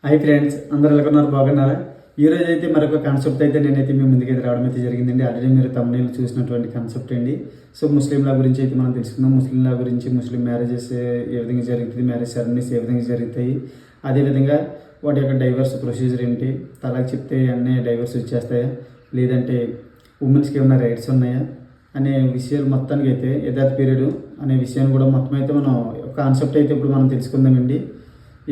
Hi friends, అందరూ ఎలా ఉన్నారు? బాగున్నారా? ఈరోజు అయితే మరొక కాన్సెప్ట్ అయితే నేనైతే మీ ముందుకైతే రావడం అయితే జరిగిందండి. ఆల్రెడీ మీరు తమిళ చూసినటువంటి కాన్సెప్ట్ అండి. సో ముస్లింల గురించి అయితే మనం తెలుసుకుందాం. ముస్లింల గురించి ముస్లిం మ్యారేజెస్ ఏ విధంగా జరుగుతుంది, మ్యారేజ్ సెరమనీస్ ఏ విధంగా జరుగుతాయి, అదేవిధంగా వాటి యొక్క డైవర్స్ ప్రొసీజర్ ఏంటి, తలాక్ చెప్తే అన్నీ డైవర్స్ వచ్చేస్తాయా, లేదంటే ఉమెన్స్కి ఏమైనా రైట్స్ ఉన్నాయా అనే విషయాలు మొత్తానికి అయితే యథార్థ పీరియడ్ అనే విషయాన్ని కూడా మొత్తం అయితే మనం కాన్సెప్ట్ అయితే ఇప్పుడు మనం తెలుసుకుందామండి.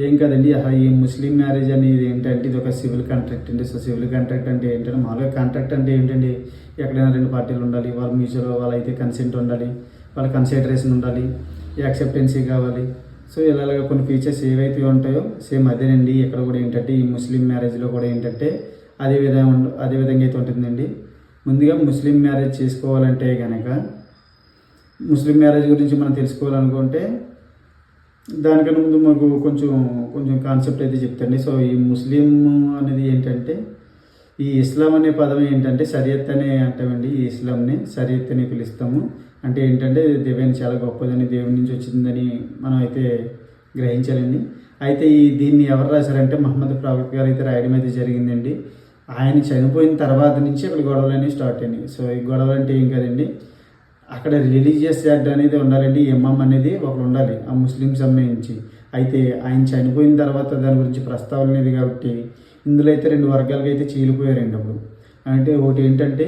ఏం కదండి, ఈ ముస్లిం మ్యారేజ్ అనేది ఏంటంటే ఇది ఒక సివిల్ కాంట్రాక్ట్ అండి. సో సివిల్ కాంట్రాక్ట్ అంటే ఏంటంటే మామూలుగా కాంట్రాక్ట్ అంటే ఏంటంటే ఎక్కడైనా రెండు పార్టీలు ఉండాలి, వాళ్ళ మ్యూచువల్ వాళ్ళైతే కన్సెంట్ ఉండాలి, వాళ్ళ కన్సిడరేషన్ ఉండాలి, యాక్సెప్టెన్సీ కావాలి. సో ఇలాగ కొన్ని ఫీచర్స్ ఏవైతే ఉంటాయో సేమ్ అదేనండి ఇక్కడ కూడా ఏంటంటే ఈ ముస్లిం మ్యారేజ్లో కూడా ఏంటంటే అదే విధంగా అయితే ఉంటుందండి. ముందుగా ముస్లిం మ్యారేజ్ చేసుకోవాలంటే కనుక ముస్లిం మ్యారేజ్ గురించి మనం తెలుసుకోవాలనుకుంటే దానికన్నా ముందు మాకు కొంచెం కాన్సెప్ట్ అయితే చెప్తండి. సో ఈ ముస్లిం అనేది ఏంటంటే ఈ ఇస్లాం అనే పదం ఏంటంటే షరియత్ అనే అంటామండి. ఈ ఇస్లాంని షరియత్ అని పిలుస్తాము. అంటే ఏంటంటే దేవుని చాలా గొప్పదని, దేవుని నుంచి వచ్చిందని మనం అయితే గ్రహించాలండి. అయితే దీన్ని ఎవరు రాశారంటే మహమ్మద్ ప్రవక్త గారు అయితే రాయడం అయితే జరిగిందండి. ఆయన చనిపోయిన తర్వాత నుంచి ఇక్కడ గొడవలు అనేవి స్టార్ట్ అయినాయి. సో ఈ గొడవలు అంటే ఏం కదండి, అక్కడ రిలీజియస్ హెడ్ అనేది ఉండాలండి, ఇమామ్ అనేది ఒకరు ఉండాలి ఆ ముస్లిం సంబంధించి. అయితే ఆయన చనిపోయిన తర్వాత దాని గురించి ప్రస్తావన లేదు కాబట్టి ఇందులో అయితే రెండు వర్గాలుగా అయితే చీలిపోయారండి. అప్పుడు అంటే ఒకటి ఏంటంటే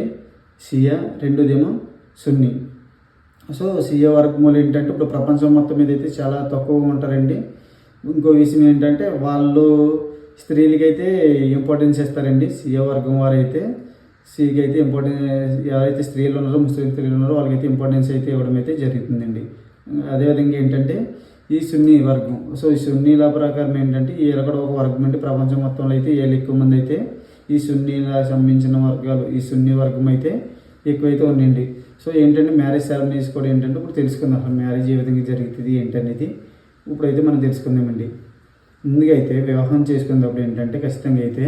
షియా, రెండోదేమో సున్నీ. సో షియా వర్గములు ఏంటంటే ఇప్పుడు ప్రపంచం మొత్తం మీద అయితే చాలా తక్కువగా ఉంటారండి. ఇంకో విషయం ఏంటంటే వాళ్ళు స్త్రీలకైతే ఇంపార్టెన్స్ ఇస్తారండి. షియా వర్గం వారు అయితే సికి అయితే ఎవరైతే స్త్రీలు ఉన్నారో, ముస్లిం స్త్రీలు ఉన్నారో వాళ్ళకైతే ఇంపార్టెన్స్ అయితే ఇవ్వడం అయితే జరుగుతుందండి. అదేవిధంగా ఏంటంటే ఈ సున్నీ వర్గం. సో ఈ సున్నీల ప్రకారం ఏంటంటే వీళ్ళు కూడా ఒక వర్గం అంటే ప్రపంచం మొత్తంలో అయితే వీళ్ళు ఎక్కువ మంది అయితే ఈ సున్నీలకు సంబంధించిన వర్గాలు, ఈ సున్నీ వర్గం అయితే ఎక్కువైతే ఉండండి. సో ఏంటంటే మ్యారేజ్ సెరమనీస్ కూడా ఏంటంటే ఇప్పుడు తెలుసుకుందాం. అసలు మ్యారేజ్ ఏ విధంగా జరుగుతుంది ఏంటనేది ఇప్పుడైతే మనం తెలుసుకుందామండి. ముందుగా అయితే వివాహం చేసుకునేటప్పుడు ఏంటంటే ఖచ్చితంగా అయితే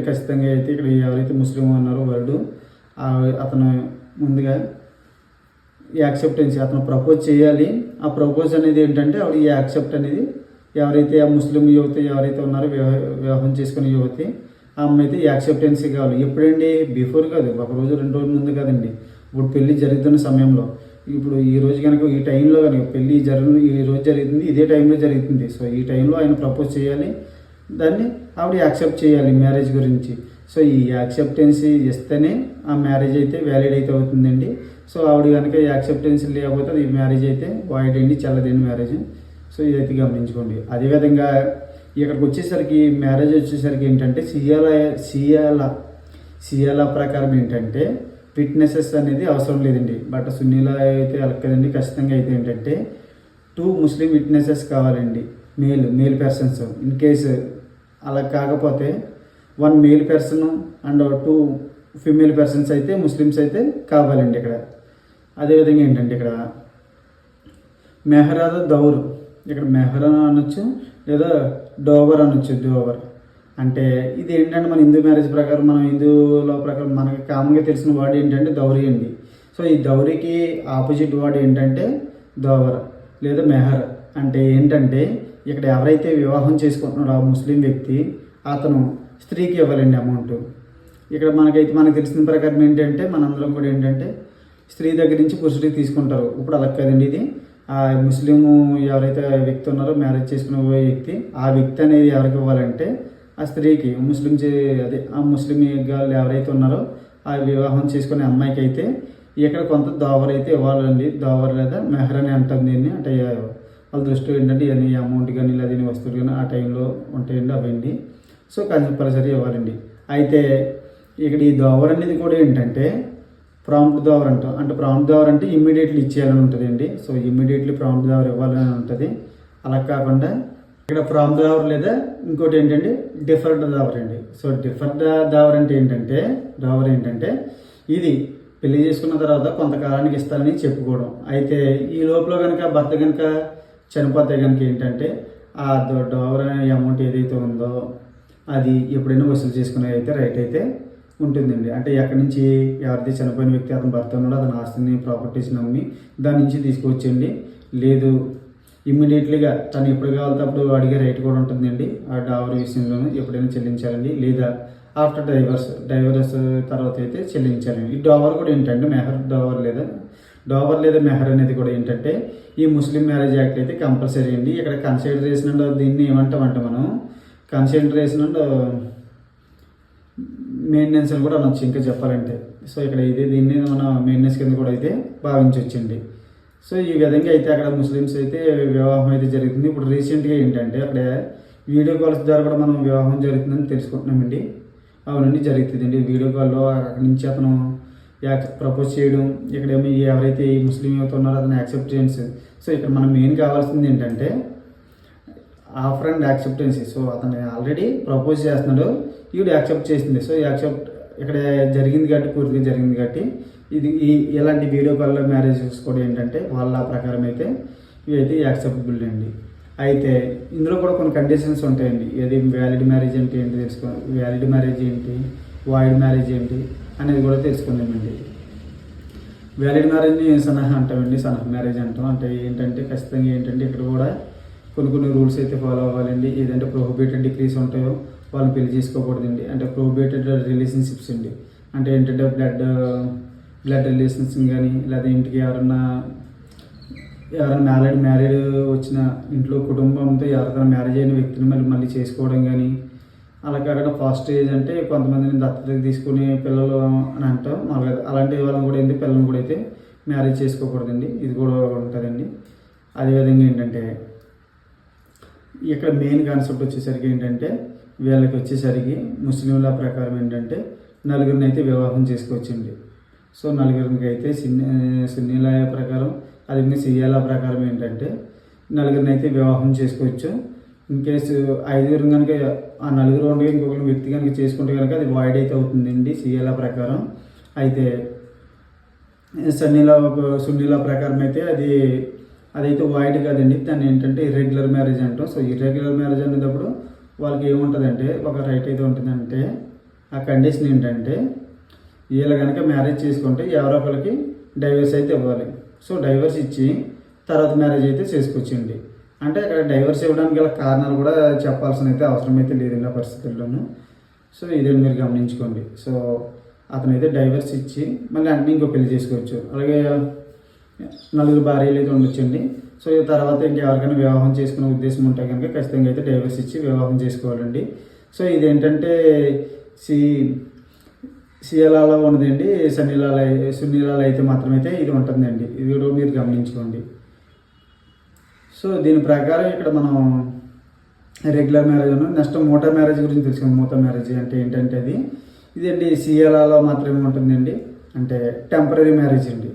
ఖచ్చితంగా అయితే ఇక్కడ ఎవరైతే ముస్లిం ఉన్నారో వాళ్ళు అతను ముందుగా యాక్సెప్టెన్సీ అతను ప్రపోజ్ చేయాలి. ఆ ప్రపోజ్ అనేది ఏంటంటే ఆవిడ ఈ యాక్సెప్ట్ అనేది ఎవరైతే ఆ ముస్లిం యువతి ఎవరైతే ఉన్నారో వివాహం చేసుకునే యువతి ఆ అమ్మాయి అయితే యాక్సెప్టెన్సీ కావాలి. ఎప్పుడండి? బిఫోర్ కాదు, ఒక రోజు 2 రోజుల ముందు కాదండి. ఇప్పుడు పెళ్లి జరుగుతున్న సమయంలో, ఇప్పుడు ఈ రోజు కనుక ఈ టైంలో కనుక పెళ్ళి ఈ రోజు జరుగుతుంది, ఇదే టైంలో జరుగుతుంది. సో ఈ టైంలో ఆయన ప్రపోజ్ చేయాలి, దాన్ని ఆవిడ యాక్సెప్ట్ చేయాలి మ్యారేజ్ గురించి. సో ఈ యాక్సెప్టెన్సీ ఇస్తేనే ఆ మ్యారేజ్ అయితే వ్యాలిడ్ అయితే అవుతుందండి. సో ఆవిడ కనుక యాక్సెప్టెన్సీ లేకపోతే ఈ మ్యారేజ్ అయితే వాయిడ్ అండి, చల్లదండి మ్యారేజ్. సో ఇదైతే గమనించుకోండి. అదేవిధంగా ఇక్కడికి వచ్చేసరికి మ్యారేజ్ వచ్చేసరికి ఏంటంటే సియాల ప్రకారం ఏంటంటే ఫిట్నెసెస్ అనేది అవసరం లేదండి. బట్ సున్నీలా అయితే అలా కదండి. ఖచ్చితంగా అయితే ఏంటంటే 2 ముస్లిం విట్నెసెస్ కావాలండి, మేల్ పర్సన్స్. ఇన్ కేసు అలా కాకపోతే 1 male person and 2 female persons అయితే ముస్లిమ్స్ అయితే కావాలండి ఇక్కడ. అదేవిధంగా ఏంటంటే ఇక్కడ మెహరాద దౌర్, ఇక్కడ మెహరా అనొచ్చు లేదా డోవర్ అనొచ్చు. డోవర్ అంటే ఇది ఏంటంటే మన హిందూ మ్యారేజ్ ప్రకారం, మన హిందూలో ప్రకారం మనకి కామన్గా తెలిసిన వర్డ్ ఏంటంటే దౌరీ అండి. సో ఈ దౌరీకి ఆపోజిట్ వర్డ్ ఏంటంటే దోవర్ లేదా మెహర్. అంటే ఏంటంటే ఇక్కడ ఎవరైతే వివాహం చేసుకుంటున్నాడో ఆ ముస్లిం వ్యక్తి అతను స్త్రీకి ఇవ్వాలండి అమౌంట్. ఇక్కడ మనకు తెలిసిన ప్రకారం ఏంటంటే మనందరం కూడా ఏంటంటే స్త్రీ దగ్గర నుంచి పురుషుడికి తీసుకుంటారు. ఇప్పుడు అలా కదండి. ఇది ఆ ముస్లిం ఎవరైతే వ్యక్తి ఉన్నారో మ్యారేజ్ చేసుకునే వ్యక్తి, ఆ వ్యక్తి అనేది ఎవరికి ఇవ్వాలంటే ఆ స్త్రీకి, ఆ ముస్లిం గాళ్ళు ఎవరైతే ఉన్నారో ఆ వివాహం చేసుకునే అమ్మాయికి అయితే ఇక్కడ కొంత దోవర్ అయితే ఇవ్వాలండి. దోవర్ లేదా మెహర్ అని అంటాం దీన్ని. అంటే వాళ్ళ దృష్టిలో ఏంటంటే ఇవన్నీ అమౌంట్ కానీ లేదా వస్తువులు కానీ ఆ టైంలో ఉంటాయండి, అవండి. సో కంపల్సరీ ఇవ్వాలండి. అయితే ఇక్కడ ఈ దోవర్ అనేది కూడా ఏంటంటే ప్రాంప్ట్ దోవర్ అంటాం. అంటే ప్రాంప్ట్ దోవర్ అంటే ఇమ్మీడియట్లీ ఇచ్చేయాలని ఉంటుందండి. సో ఇమ్మీడియట్లీ ప్రాంప్ట్ దోవర్ ఇవ్వాలని ఉంటుంది. అలా కాకుండా ఇక్కడ ప్రాంప్ట్ దోవర్ లేదా ఇంకోటి ఏంటంటే డిఫర్డ్ దోవర్ అండి. సో డిఫర్డ్ దోవర్ అంటే ఏంటంటే ఇది పెళ్లి చేసుకున్న తర్వాత కొంతకాలానికి ఇస్తారని చెప్పుకోవడం. అయితే ఈ లోపల కనుక భర్త కనుక చనిపోతే కనుక ఏంటంటే ఆ డోవర్ అనే అమౌంట్ ఏదైతే ఉందో అది ఎప్పుడైనా వసూలు చేసుకునే అయితే రైట్ అయితే ఉంటుందండి. అంటే ఎక్కడి నుంచి ఎవరైతే చనిపోయిన వ్యక్తి అతను భర్త ఉన్నాడో అతని ఆస్తిని, ప్రాపర్టీస్ని అమ్మి దాని నుంచి తీసుకొచ్చండి. లేదు ఇమ్మీడియట్లీగా తను ఎప్పుడు కావాలంటే అప్పుడు అడిగే రైట్ కూడా ఉంటుందండి ఆ డావర్ విషయంలోనూ ఎప్పుడైనా చెల్లించాలండి, లేదా ఆఫ్టర్ డైవర్స్ తర్వాత అయితే చెల్లించాలండి. ఈ డావర్ కూడా ఏంటంటే మెహర్ డావర్ లేదా మెహర్ అనేది కూడా ఏంటంటే ఈ ముస్లిం మ్యారేజ్ యాక్ట్ అయితే కంపల్సరీ అండి. ఇక్కడ కన్సిడరేషన్ అండ్ దీన్ని ఏమంటామంటే మనం కన్సిడరేషన్ అండ్ మెయింటెనెన్స్ అని కూడా అనొచ్చు ఇంకా చెప్పాలంటే. సో ఇక్కడ అయితే దీన్ని మనం మెయింటెనెన్స్ కింద కూడా అయితే భావించవచ్చండి. సో ఈ విధంగా అయితే అక్కడ ముస్లిమ్స్ అయితే వివాహం అయితే జరుగుతుంది. ఇప్పుడు రీసెంట్గా ఏంటంటే అక్కడ వీడియో కాల్స్ ద్వారా కూడా మనం వివాహం జరుగుతుందని తెలుసుకుంటున్నామండి. అవునండి, జరుగుతుందండి. వీడియో కాల్లో అక్కడి నుంచి అతను ప్రపోజ్ చేయడం, ఇక్కడేమో ఎవరైతే ఈ ముస్లిం యువత ఉన్నారో అతను యాక్సెప్టెన్స్. సో ఇక్కడ మనం మెయిన్ కావాల్సింది ఏంటంటే ఆఫర్ అండ్ యాక్సెప్టెన్సీ. సో అతను ఆల్రెడీ ప్రపోజ్ చేస్తున్నాడు, ఈవిడ యాక్సెప్ట్ చేసింది. సో యాక్సెప్ట్ ఇక్కడ జరిగింది కాబట్టి, పూర్తిగా జరిగింది కాబట్టి ఇది ఇలాంటి వీడియో కాల్లో మ్యారేజెస్ కూడా ఏంటంటే వాళ్ళ ప్రకారం అయితే ఇవైతే యాక్సెప్టబుల్ అండి. అయితే ఇందులో కూడా కొన్ని కండిషన్స్ ఉంటాయండి. ఏది వ్యాలిడ్ మ్యారేజ్ అంటే ఏంటి తెలుసుకోవాలి, వ్యాలిడ్ మ్యారేజ్ ఏంటి, వాయిడ్ మ్యారేజ్ ఏంటి అనేది కూడా తెలుసుకుందామండి. వ్యాలిడ్ మ్యారేజ్ని సనహ అంటామండి, సనహ మ్యారేజ్ అంటాం. అంటే ఏంటంటే ఖచ్చితంగా ఏంటంటే ఇక్కడ కూడా కొన్ని రూల్స్ అయితే ఫాలో అవ్వాలండి. ఏదంటే ప్రొహిబిటెడ్ డిగ్రీస్ ఉంటాయో వాళ్ళు పెళ్లి చేసుకోకూడదండి. అంటే ప్రొహిబిటెడ్ రిలేషన్షిప్స్ అండి. అంటే ఏంటంటే బ్లడ్ రిలేషన్స్ కానీ, లేదా ఇంటికి ఎవరైనా మ్యారీడ్ వచ్చిన ఇంట్లో కుటుంబంతో ఎవరికైనా మ్యారేజ్ అయిన వ్యక్తిని మళ్ళీ చేసుకోవడం కానీ, అలా కాకుండా ఫాస్ట్ ఏజ్ అంటే కొంతమందిని దత్తత తీసుకునే పిల్లలు అని అంటాం మాకు. అలాంటి వాళ్ళని కూడా ఏంటి పిల్లల్ని కూడా అయితే మ్యారేజ్ చేసుకోకూడదండి. ఇది కూడా ఉంటుందండి. అదేవిధంగా ఏంటంటే ఇక్కడ మెయిన్ కాన్సెప్ట్ వచ్చేసరికి ఏంటంటే వీళ్ళకి వచ్చేసరికి ముస్లింల ప్రకారం ఏంటంటే నలుగురిని అయితే వివాహం చేసుకోవచ్చండి. సో నలుగురికి అయితే సున్నీల ప్రకారం, అదే సియాల ప్రకారం ఏంటంటే నలుగురిని అయితే వివాహం చేసుకోవచ్చు. ఇన్ కేసు ఐదుగురు కనుక ఆ నలుగురు ఉండగా ఇంకొక వ్యక్తి కనుక చేసుకుంటే కనుక అది వాయిడ్ అయితే అవుతుందండి సియాల ప్రకారం. అయితే సున్నీల ప్రకారం అయితే అదైతే వాయిడ్ కాదండి, దాన్ని ఏంటంటే ఇర్రెగ్యులర్ మ్యారేజ్ అంటాం. సో ఇర్రెగ్యులర్ మ్యారేజ్ అనేటప్పుడు వాళ్ళకి ఏముంటుందంటే ఒక రైట్ అయితే ఉంటుందంటే ఆ కండిషన్ ఏంటంటే వీళ్ళు కనుక మ్యారేజ్ చేసుకుంటే ఎవరో ఒకరికి డైవర్స్ అయితే ఇవ్వాలి. సో డైవర్స్ ఇచ్చి తర్వాత మ్యారేజ్ అయితే చేసుకోవచ్చండి. అంటే అక్కడ డైవర్స్ ఇవ్వడానికి గల కారణాలు కూడా చెప్పాల్సిన అయితే అవసరం అయితే లేదండి ఆ పరిస్థితుల్లోనూ. సో ఇదే మీరు గమనించుకోండి. సో అతనైతే డైవర్స్ ఇచ్చి మళ్ళీ అంటే ఇంకో పెళ్లి చేసుకోవచ్చు. అలాగే నలుగురు భార్యలు అయితే ఉండొచ్చండి. సో తర్వాత ఇంకెవరికైనా వివాహం చేసుకునే ఉద్దేశం ఉంటే కనుక ఖచ్చితంగా అయితే డైవర్స్ ఇచ్చి వివాహం చేసుకోవాలండి. సో ఇదేంటంటే సియలాలో ఉన్నదండి, సున్నీలాలో అయితే మాత్రమైతే ఇది ఉంటుందండి. ఇది కూడా మీరు గమనించుకోండి. సో దీని ప్రకారం ఇక్కడ మనం రెగ్యులర్ మ్యారేజ్ ఉన్నాం. నెక్స్ట్ మోటా మ్యారేజ్ గురించి తెలుసుకుందాం. మోటా మ్యారేజ్ అంటే ఏంటంటే ఇదండి సియలాలో మాత్రమే ఉంటుందండి. అంటే టెంపరీ మ్యారేజ్ అండి.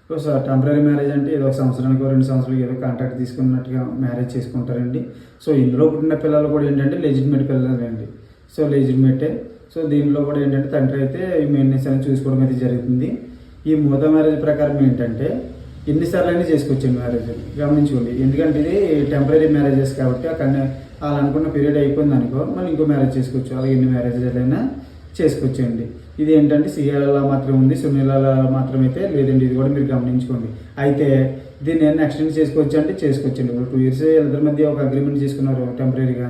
సో టెంపరీ మ్యారేజ్ అంటే ఏదో 1 సంవత్సరానికి 2 సంవత్సరాలకి ఏదో కాంట్రాక్ట్ తీసుకున్నట్టుగా మ్యారేజ్ చేసుకుంటారండి. సో ఇందులో పుట్టిన పిల్లలు కూడా ఏంటంటే లెజిటిమేట్ పిల్లలండి. సో లెజిటిమేటే. సో దీనిలో కూడా ఏంటంటే తండ్రి అయితే మెయింటెనెన్స్ అనేది చూసుకోవడం అయితే జరుగుతుంది. ఈ మూత మ్యారేజ్ ప్రకారం ఏంటంటే ఎన్నిసార్లు అయినా చేసుకోవచ్చండి మ్యారేజ్, గమనించుకోండి. ఎందుకంటే ఇది టెంపరీ మ్యారేజెస్ కాబట్టి అక్కడ వాళ్ళు అనుకున్న పీరియడ్ అయిపోయింది అనుకో మళ్ళీ ఇంకో మ్యారేజ్ చేసుకోవచ్చు. అలాగే ఎన్ని మ్యారేజెస్ అయినా చేసుకోవచ్చండి. ఇది ఏంటంటే సియాలలో మాత్రమే ఉంది, సున్నీలలో మాత్రం అయితే లేదండి. ఇది కూడా మీరు గమనించుకోండి. అయితే దీన్ని ఏమైనా ఎక్స్టెండ్ చేసుకోవచ్చు అంటే చేసుకోవచ్చండి. ఇప్పుడు 2 years వీళ్ళిద్దరి మధ్య ఒక అగ్రిమెంట్ చేసుకున్నారు టెంపరీగా.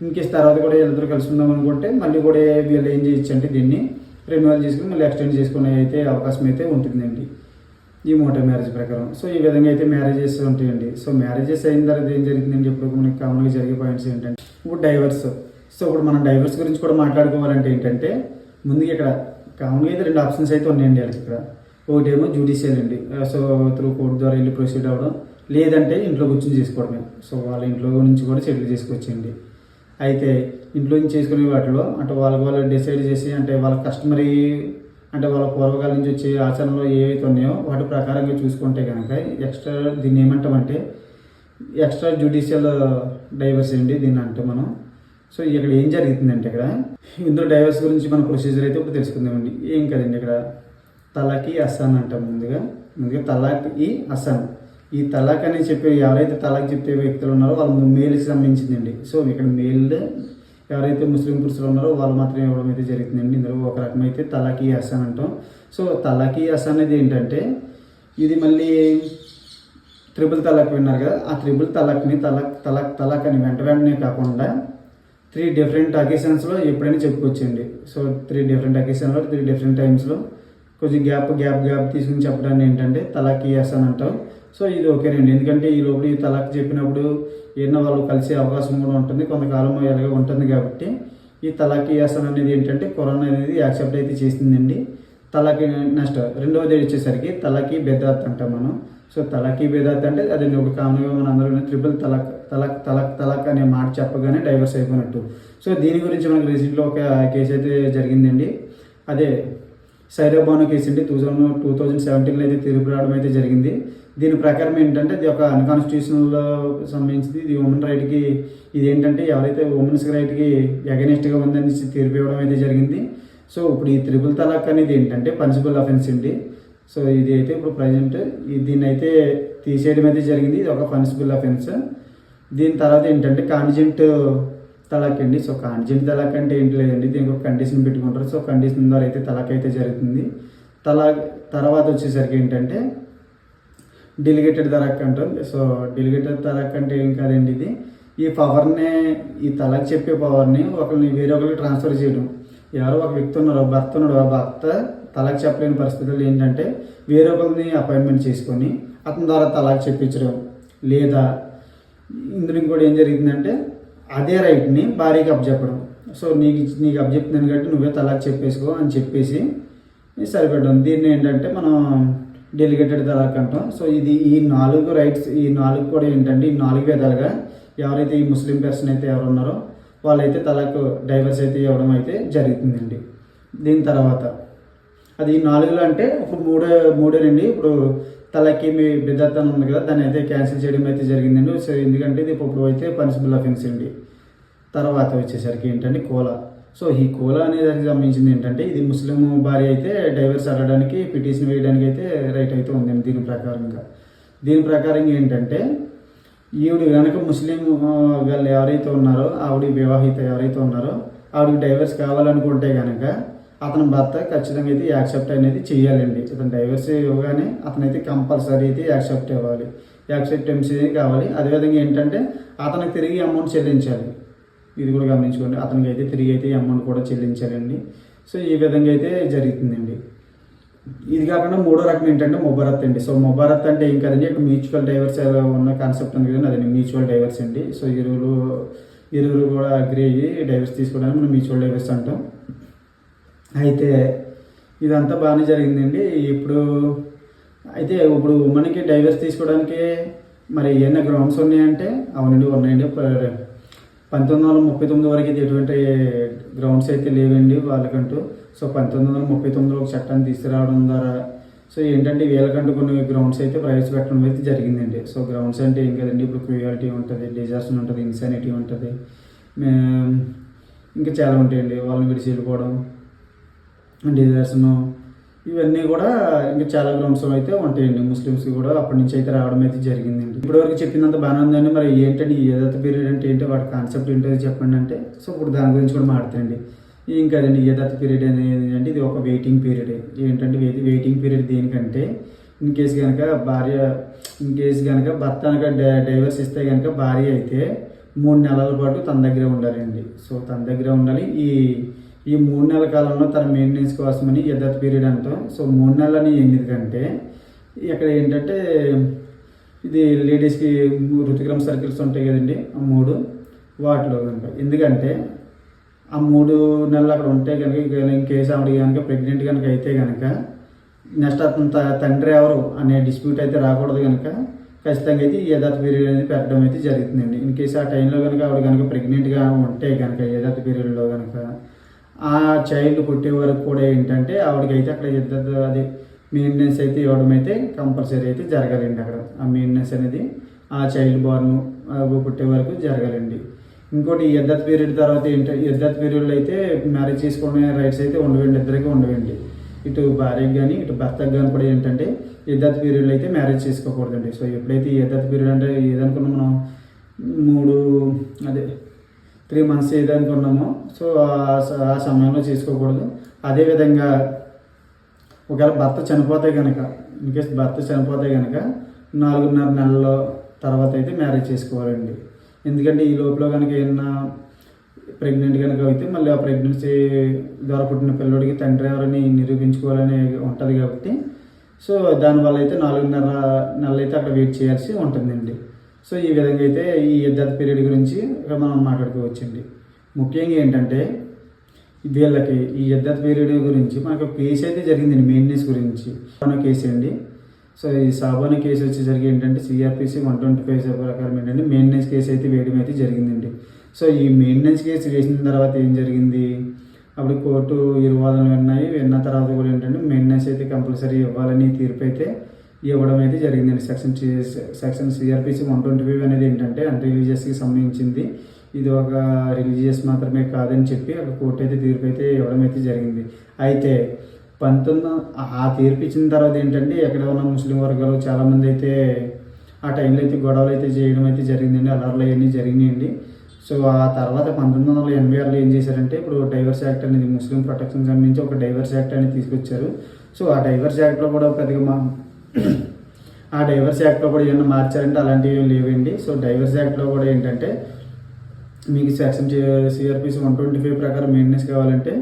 ఇన్కేస్ తర్వాత కూడా వీళ్ళిద్దరు కలుసుకుందాం అనుకుంటే మళ్ళీ కూడా వీళ్ళు ఏం చేయొచ్చు అంటే దీన్ని రెన్యువల్ చేసుకుని మళ్ళీ ఎక్స్టెండ్ చేసుకునే అయితే అవకాశం అయితే ఉంటుందండి ఈ మోటా మ్యారేజ్ ప్రకారం. సో ఈ విధంగా అయితే మ్యారేజెస్ ఉంటాయండి. సో మ్యారేజెస్ అయిన తర్వాత ఏం జరిగిందండి, ఇప్పుడు మనకి కామన్గా జరిగే పాయింట్స్ ఏంటంటే ఇప్పుడు డైవర్స్. సో ఇప్పుడు మనం డైవర్స్ గురించి కూడా మాట్లాడుకోవాలంటే ఏంటంటే ముందుగా ఇక్కడ కామన్గా అయితే 2 ఆప్షన్స్ అయితే ఉన్నాయండి వాళ్ళకి. ఇక్కడ ఒకటేమో జ్యుడిషియల్ అండి. సో త్రూ కోర్టు ద్వారా వెళ్ళి ప్రొసీడ్ అవ్వడం, లేదంటే ఇంట్లో కూర్చొని చేసుకోవడమే. సో వాళ్ళ ఇంట్లో నుంచి కూడా సెటిల్ చేసుకోవచ్చండి. అయితే ఇంట్లో నుంచి చేసుకునే వాటిలో అంటే వాళ్ళు డిసైడ్ చేసి అంటే వాళ్ళ కస్టమరీ అంటే వాళ్ళ పూర్వకాల నుంచి వచ్చే ఆచరణలో ఏవైతే ఉన్నాయో వాటి ప్రకారంగా చూసుకుంటే కనుక ఎక్స్ట్రా దీన్ని ఏమంటామంటే ఎక్స్ట్రా జ్యుడిషియల్ డైవర్స్ అండి దీన్ని అంటే మనం. సో ఇక్కడ ఏం జరుగుతుందంటే ఇక్కడ ఇందులో డైవర్స్ గురించి మన ప్రొసీజర్ అయితే ఇప్పుడు తెలుసుకుందామండి. ఏం కదండి ఇక్కడ తలాక్ ఈ అసాన్ అంటాం. ముందుగా తలాక్ ఈ అసాన్. ఈ తలాక్ అని చెప్పే ఎవరైతే తలాక్ చెప్పే వ్యక్తులు ఉన్నారో వాళ్ళు మేల్కి సంబంధించిందండి. సో ఇక్కడ మేల్ ఎవరైతే ముస్లిం పురుషులు ఉన్నారో వాళ్ళు మాత్రం ఇవ్వడం అయితే జరుగుతుందండి. ఇందులో ఒక రకమైతే తలాక్ ఈ అసాన్ అంటాం. సో తలాక్ ఈ అసాన్ అనేది ఏంటంటే ఇది మళ్ళీ త్రిబుల్ తలాక్ విన్నారు కదా, ఆ త్రిబుల్ తలాక్ని తలాక్ అని వెంటనే కాకుండా 3 డిఫరెంట్ అకేషన్స్లో ఎప్పుడైనా చెప్పుకోవచ్చండి. సో 3 డిఫరెంట్ అకేషన్లో 3 డిఫరెంట్ టైమ్స్లో కొంచెం గ్యాప్ తీసుకుని చెప్పడానికి ఏంటంటే తలాక్ ఇయ్యేస్తాను అంటాం. సో ఇది ఓకేనండి, ఎందుకంటే ఈ లోపల ఈ తలాక్ చెప్పినప్పుడు ఏమన్నా వాళ్ళు కలిసే అవకాశం కూడా ఉంటుంది, కొంతకాలం ఎలాగ ఉంటుంది. కాబట్టి ఈ తలాక్ ఇయ్యేస్తాను అనేది ఏంటంటే ఖురాన్ అనేది యాక్సెప్ట్ అయితే చేసిందండి. తలాకి నెక్స్ట్ రెండవది వచ్చేసరికి తలాకి బెదాత్ అంటాం మనం. సో తలాకి బెదాత్ అంటే అది ఒక కామన్గా మన అందరూ త్రిబుల్ తలాక్ అనే మాట చెప్పగానే డైవర్స్ అయిపోయినట్టు. సో దీని గురించి మనకు రీసెంట్లో ఒక కేసు అయితే జరిగిందండి. అదే సైరా బాను కేసు అండి. 2017లో అయితే తీర్పు రావడం అయితే జరిగింది. దీని ప్రకారం ఏంటంటే ఇది ఒక అన్కాన్స్టిట్యూషనల్ సంబంధించింది. ఇది ఉమెన్ రైట్కి, ఇది ఏంటంటే ఎవరైతే ఉమెన్స్ రైట్కి అగెనిస్ట్గా ఉందని తీర్పు ఇవ్వడం అయితే జరిగింది. సో ఇప్పుడు ఈ త్రిబుల్ తలాక్ అనేది ఏంటంటే పనిషబుల్ అఫెన్స్ అండి. సో ఇది అయితే ఇప్పుడు ప్రజెంట్ దీన్ని అయితే తీసేయడం అయితే జరిగింది. ఇది ఒక పనిషబుల్ అఫెన్స్. దీని తర్వాత ఏంటంటే కాండిజెంట్ తలాక్ అండి. సో కాండిజెంట్ తలాక్ అంటే ఏంటి లేదండి, దీనికి ఒక కండిషన్ పెట్టుకుంటారు. సో కండిషన్ ద్వారా అయితే తలాక్ అయితే జరుగుతుంది. తర్వాత వచ్చేసరికి ఏంటంటే డెలిగేటెడ్ తలాక్ అంటారు. సో డెలిగేటెడ్ తలాక్ అంటే ఏం కాదండి, ఇది ఈ పవర్ని, ఈ తలాక్ చెప్పే పవర్ని ఒకరిని వేరొకరికి ట్రాన్స్ఫర్ చేయడం. ఎవరో ఒక వ్యక్తి ఉన్నారో, భర్త ఉన్నాడు, ఆ భర్త తలాక్ చెప్పలేని పరిస్థితుల్లో ఏంటంటే వేరొకరిని అపాయింట్మెంట్ చేసుకొని అతని ద్వారా తలాక్ చెప్పించడం. లేదా ఇందులో ఇంకోటి ఏం జరిగిందంటే అదే రైట్ని భార్యకి అప్పచెప్పడం. సో నీకు అప్పచెప్తున్నాను కాబట్టి నువ్వే తలాక్ చెప్పేసుకో అని చెప్పేసి సరిపెట్టడం. దీన్ని ఏంటంటే మనం డెలిగేటెడ్ తలాక్ అంటాం. సో ఇది ఈ 4 రైట్స్, ఈ 4 కూడా ఏంటంటే ఈ 4 విధాలుగా ఎవరైతే ఈ ముస్లిం పర్సన్ అయితే ఎవరు ఉన్నారో వాళ్ళైతే తలాక్ డైవర్స్ అయితే ఇవ్వడం అయితే జరుగుతుందండి. దీని తర్వాత అది 4లో అంటే ఇప్పుడు మూడేనండి. ఇప్పుడు తలాక్కి మీ బిద్దత్ ఉంది కదా, దాన్ని అయితే క్యాన్సిల్ చేయడం అయితే జరిగిందండి. సో ఎందుకంటే ఇది ఇప్పుడు అయితే పనిషబుల్ అఫెన్స్ అండి. తర్వాత వచ్చేసరికి ఏంటంటే కోలా. సో ఈ కోలా అనే దానికి సంబంధించింది ఏంటంటే ఇది ముస్లిం భార్య అయితే డైవర్స్ అడగడానికి పిటిషన్ వేయడానికి అయితే రైట్ అయితే ఉందండి. దీని ప్రకారంగా ఏంటంటే ఈవిడ కనుక ముస్లిం వాళ్ళు ఎవరైతే ఉన్నారో, ఆవిడ వివాహిత ఎవరైతే ఉన్నారో ఆవిడకి డైవర్స్ కావాలనుకుంటే కనుక అతని భర్త ఖచ్చితంగా అయితే యాక్సెప్ట్ అనేది చేయాలండి. అతను డైవర్స్ ఇవ్వగానే అతనైతే కంపల్సరీ అయితే యాక్సెప్ట్ ఇవ్వాలి, యాక్సెప్టెన్సీ కావాలి. అదేవిధంగా ఏంటంటే అతనికి తిరిగి అమౌంట్ చెల్లించాలి. ఇది కూడా గమనించుకోండి, అతనికి అయితే తిరిగి అయితే అమౌంట్ కూడా చెల్లించాలండి. సో ఈ విధంగా అయితే జరుగుతుందండి. ఇది కాకుండా మూడో రకం ఏంటంటే ముబారత్ అండి. సో ముబారత్ అంటే ఏం కదండి, ఇక్కడ మ్యూచువల్ డైవర్స్ ఉన్న కాన్సెప్ట్ ఉంది కదండి, అదండి మ్యూచువల్ డైవర్స్ అండి. సో ఇరువురు కూడా అగ్రి అయ్యి డైవర్స్ తీసుకోవడానికి మనం మ్యూచువల్ డైవర్స్ అంటాం. అయితే ఇదంతా బాగానే జరిగిందండి. ఇప్పుడు ఉమెన్కి డైవర్స్ తీసుకోవడానికి మరి ఏమైనా గ్రౌండ్స్ ఉన్నాయంటే అవునండి, ఉన్నాయండి. 1939 వరకు అయితే ఎటువంటి గ్రౌండ్స్ అయితే లేవండి వాళ్ళకంటూ. సో 1939లో ఒక చట్టాన్ని తీసుకురావడం ద్వారా సో ఏంటంటే వీళ్ళకంటూ కొన్ని గ్రౌండ్స్ అయితే ప్రవేశపెట్టడం అయితే జరిగిందండి. సో గ్రౌండ్స్ అంటే ఏం కదండి, ఇప్పుడు క్రూయాలిటీ ఉంటుంది, డిజాస్టర్ ఉంటుంది, ఇన్సానిటీ ఉంటుంది, ఇంకా చాలా ఉంటాయండి. వాళ్ళని విడిచి వెళ్ళిపోవడం, డిజాస్టర్ను, ఇవన్నీ కూడా ఇంకా చాలా గ్రౌండ్స్ అయితే ఉంటాయండి. ముస్లిమ్స్కి కూడా అప్పటి నుంచి అయితే రావడం అయితే జరిగిందండి. ఇప్పటివరకు చెప్పినంత బాగానే ఉందండి. మరి ఏంటంటే ఈ ఏదైతే పీరియడ్ అంటే ఏంటో వాటి కాన్సెప్ట్ ఏంటో చెప్పండి అంటే, సో ఇప్పుడు దాని గురించి కూడా మాట్లాడండి. ఏం కాదండి, ఏదైతే పీరియడ్ అనేది అంటే ఇది ఒక వెయిటింగ్ పీరియడ్. ఏంటంటే వెయిటింగ్ పీరియడ్ దేనికంటే ఇన్ కేసు కనుక భర్త కనుక డైవర్స్ ఇస్తే కనుక భార్య అయితే 3 నెలల పాటు తన దగ్గర ఉండాలండి. సో తన దగ్గర ఉండాలి. ఈ 3 నెలల కాలంలో తన మెయింటెనెన్స్ కోసమని యథాత్ పీరియడ్ అంటాం. సో 3 నెలలని ఎందుకంటే ఇక్కడ ఏంటంటే ఇది లేడీస్కి ఋతుక్రమ సర్కిల్స్ ఉంటాయి కదండి, ఆ 3 వాటిలో కనుక ఎందుకంటే ఆ 3 నెలలు అక్కడ ఉంటే కనుక ఇంకేసి ఆవిడ కనుక ప్రెగ్నెంట్ కనుక అయితే కనుక నెక్స్ట్ అతను తండ్రి ఎవరు అనే డిస్ప్యూట్ అయితే రాకూడదు కనుక ఖచ్చితంగా అయితే ఈ యథాత్ పీరియడ్ అనేది పెట్టడం అయితే జరుగుతుందండి. ఇన్ కేసు ఆ టైంలో కనుక ఆవిడ కనుక ప్రెగ్నెంట్గా ఉంటే కనుక యథాత్ పీరియడ్లో కనుక ఆ చైల్డ్ పుట్టే వరకు కూడా ఏంటంటే ఆవిడకైతే అక్కడ అది మెయింటెనెన్స్ అయితే ఇవ్వడం అయితే కంపల్సరీ అయితే జరగాలండి. అక్కడ ఆ మెయింటెనెన్స్ అనేది ఆ చైల్డ్ బార్న్ పుట్టే వరకు జరగాలండి. ఇంకోటి యథాత్ పీరియడ్ తర్వాత ఏంటంటే యథాత్ పీరియడ్లో అయితే మ్యారేజ్ చేసుకునే రైట్స్ అయితే ఉండవండి, ఇద్దరికి ఉండవండి. ఇటు భార్యకి కానీ ఇటు భర్తకు కానీ కూడా ఏంటంటే యథాత్ పీరియడ్లో అయితే మ్యారేజ్ చేసుకోకూడదండి. సో ఎప్పుడైతే యథాత్ పీరియడ్ అంటే ఏదనుకున్నాం మనం 3 మంత్స్ ఏదనుకున్నామో సో ఆ సమయంలో చేసుకోకూడదు. అదేవిధంగా ఒకవేళ భర్త చనిపోతే కనుక ఇన్కేస్ భర్త చనిపోతే కనుక 4.5 నెలల తర్వాత అయితే మ్యారేజ్ చేసుకోవాలండి. ఎందుకంటే ఈ లోపల కనుక ఏమన్నా ప్రెగ్నెంట్ కనుక అయితే మళ్ళీ ఆ ప్రెగ్నెన్సీ ద్వారా పుట్టిన పిల్లడికి తండ్రి ఎవరని నిరూపించుకోవాలని ఉంటుంది కాబట్టి సో దానివల్ల అయితే 4.5 నెలలు అయితే అక్కడ వెయిట్ చేయాల్సి ఉంటుందండి. సో ఈ విధంగా అయితే ఈ ఇద్దరు పీరియడ్ గురించి మనం మాట్లాడుకోవచ్చండి. ముఖ్యంగా ఏంటంటే వీళ్ళకి ఈ ఇద్దరు పీరియడ్ గురించి మనకు కేసు అయితే జరిగిందండి మెయింటెనెన్స్ గురించి. కేసు అండి. సో ఈ సాబాన కేసు వచ్చేసరికి ఏంటంటే సిఆర్పిసి 125 ప్రకారం ఏంటంటే మెయింటెనెన్స్ కేసు అయితే వేయడం అయితే జరిగిందండి. సో ఈ మెయింటెనెన్స్ కేసు వేసిన తర్వాత ఏం జరిగింది, అప్పుడు కోర్టు ఇరు వాదనలు విన్న తర్వాత కూడా ఏంటంటే మెయింటెనెన్స్ అయితే కంపల్సరీ ఇవ్వాలని తీర్పు అయితే ఇవ్వడం అయితే జరిగిందండి. సెక్షన్ సిఆర్పిసి 125 అనేది ఏంటంటే అన్ రిలీజియస్కి సంబంధించింది, ఇది ఒక రిలీజియస్ మాత్రమే కాదని చెప్పి అక్కడ కోర్టు అయితే తీర్పు అయితే ఇవ్వడం అయితే జరిగింది. అయితే ఆ తీర్పు ఇచ్చిన తర్వాత ఏంటంటే ఎక్కడ ఉన్న ముస్లిం వర్గాలు చాలామంది అయితే ఆ టైంలో అయితే గొడవలు అయితే చేయడం అయితే జరిగిందండి, అలర్లు అవన్నీ జరిగినాయండి. సో ఆ తర్వాత 1986లో ఏం చేశారంటే ఇప్పుడు డైవర్స్ యాక్ట్ అనేది ముస్లిం ప్రొటెక్షన్ సంబంధించి ఒక డైవర్స్ యాక్ట్ అనేది తీసుకొచ్చారు. సో ఆ డైవర్స్ యాక్ట్లో కూడా పెద్దగా ఆ డైవర్స్ యాక్ట్లో కూడా ఏమన్నా మార్చారంటే అలాంటివి ఏం లేవండి. సో డైవర్స్ యాక్ట్లో కూడా ఏంటంటే మీకు సెక్షన్ సిఆర్పిసి 125 ప్రకారం మెయింటెనెన్స్ కావాలంటే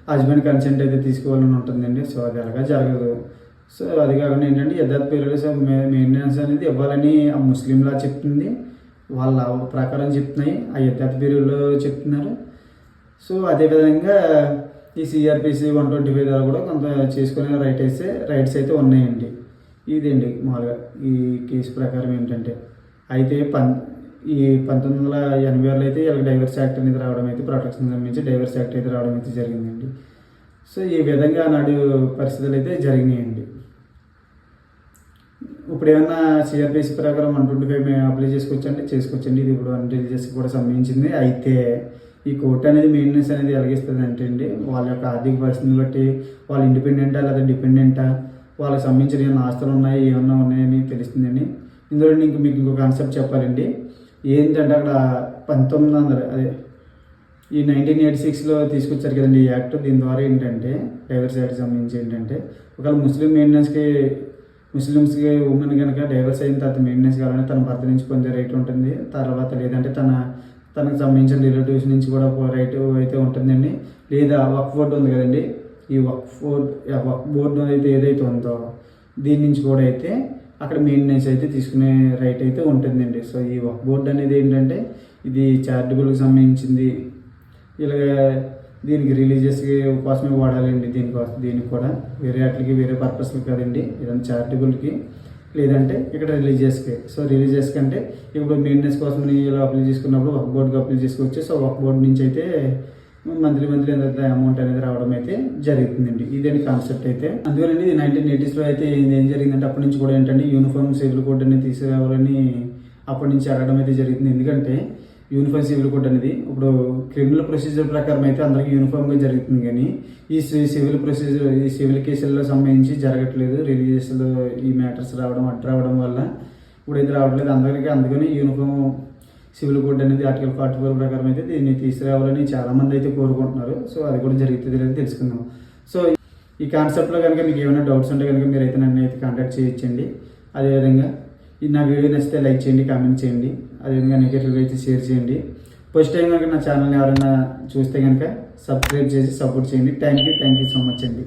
హస్బెండ్ కన్సెంట్ అయితే తీసుకోవాలని ఉంటుందండి. సో అది అలాగా జరగదు. సో అది కాకుండా ఏంటంటే ఇద్దరు పీరియడ్స్ మెయింటెనెన్స్ అనేది ఇవ్వాలని ఆ ముస్లిం లా చెప్తుంది, వాళ్ళ ప్రకారం చెప్తున్నాయి, ఆ ఇద్దరు పీరియడ్లో చెప్తున్నారు. సో అదేవిధంగా ఈ సిఆర్పిసి 125 ద్వారా కూడా కొంత చేసుకునే రైట్స్ అయితే ఉన్నాయండి. ఇదండి మామూలుగా ఈ కేసు ప్రకారం ఏంటంటే. అయితే ఈ 1986లో అయితే వీళ్ళకి డైవర్స్ యాక్ట్ అనేది రావడం అయితే ప్రొటెక్షన్ సంబంధించి డైవర్స్ యాక్ట్ అయితే రావడం అయితే జరిగిందండి. సో ఈ విధంగా నాడు పరిస్థితులు అయితే జరిగినాయండి. ఇప్పుడు ఏమన్నా సిఆర్పిసి ప్రకారం 125 మేము అప్లై చేసుకోవచ్చండి. ఇది ఇప్పుడు అన్రిలీజియస్కి కూడా సంబంధించింది. అయితే ఈ కోర్టు అనేది మెయింటెనెన్స్ అనేది ఎలాగిస్తుంది అంటే అండి వాళ్ళ యొక్క ఆర్థిక పరిస్థితిని బట్టి వాళ్ళు ఇండిపెండెంటా లేదా డిపెండెంటా, వాళ్ళకి సంబంధించిన ఏమైనా ఆస్తులు ఉన్నాయి ఏమన్నా ఉన్నాయని తెలుస్తుందండి. ఇందులో మీకు ఇంకో కాన్సెప్ట్ చెప్పాలండి. ఏంటంటే అక్కడ 1986లో తీసుకొచ్చారు కదండి ఈ యాక్ట్. దీని ద్వారా ఏంటంటే డైవర్స్ యాక్ట్ సంబంధించి ఏంటంటే ఒకవేళ ముస్లిమ్స్కి ఉమెన్ కనుక డైవర్స్ అయిన తర్వాత మెయింటెనెన్స్ కావాలంటే తన భర్త నుంచి పొందే రైట్ ఉంటుంది. తర్వాత లేదంటే తనకు సంబంధించిన రిలేటివ్స్ నుంచి కూడా రైట్ అయితే ఉంటుందండి. లేదా వక్ఫ్ బోర్డు ఉంది కదండి, ఈ వక్ఫ్ బోర్డు అయితే ఏదైతే ఉందో దీని నుంచి కూడా అయితే అక్కడ మెయింటెనెన్స్ అయితే తీసుకునే రైట్ అయితే ఉంటుందండి. సో ఈ వక్ఫ్ బోర్డు అనేది ఏంటంటే ఇది చారిటబుల్కి సంబంధించింది, ఇలాగ దీనికి రిలీజియస్కి కోసమే వాడాలండి. దీనికి కూడా వేరే వాటికి వేరే పర్పస్కి కదండి, ఏదైనా చారిటబుల్కి లేదంటే ఇక్కడ రిలీజియస్కి. సో రిలీజియస్కి అంటే ఇప్పుడు మెయింటెనెన్స్ కోసం ఇలా అప్లై చేసుకున్నప్పుడు వక్ఫ్ బోర్డుకి అప్లై చేసుకోవచ్చు. సో వక్ఫ్ బోర్డు నుంచి అయితే మంత్లీ ఎంత అమౌంట్ అనేది రావడం అయితే జరుగుతుందండి. ఇదేంటి కాన్సెప్ట్ అయితే. అందువల్ల ఇది 1980sలో అయితే ఏం జరిగిందంటే అప్పటి నుంచి కూడా ఏంటంటే యూనిఫామ్ సివిల్ కోడ్ అనేది తీసుకురావాలని అప్పటి నుంచి అడగడం అయితే జరుగుతుంది. ఎందుకంటే యూనిఫామ్ సివిల్ కోడ్ అనేది ఇప్పుడు క్రిమినల్ ప్రొసీజర్ ప్రకారం అయితే అందరికీ యూనిఫామ్గా జరుగుతుంది, కానీ ఈ సివిల్ కేసుల్లో సంబంధించి జరగట్లేదు. రిలీజియస్లో ఈ మ్యాటర్స్ రావడం వల్ల ఇప్పుడైతే రావట్లేదు అందరికీ. అందుకని యూనిఫామ్ సివిల్ కోడ్ అనేది ఆర్టికల్ 44 ప్రకారం అయితే దీన్ని తీసుకురావాలని చాలామంది అయితే కోరుకుంటున్నారు. సో అది కూడా జరుగుతుంది అని తెలుసుకుందాం. సో ఈ కాన్సెప్ట్లో కనుక మీకు ఏమైనా డౌట్స్ ఉంటే కనుక మీరు అయితే నన్ను అయితే కాంటాక్ట్ చేయొచ్చండి. అదేవిధంగా నా వీడియో నచ్చితే లైక్ చేయండి, కామెంట్ చేయండి, అదేవిధంగా నెగటివ్ అయితే షేర్ చేయండి. ఫస్ట్ టైం కనుక నా ఛానల్ని ఎవరైనా చూస్తే కనుక సబ్స్క్రైబ్ చేసి సపోర్ట్ చేయండి. థ్యాంక్ యూ సో మచ్ అండి.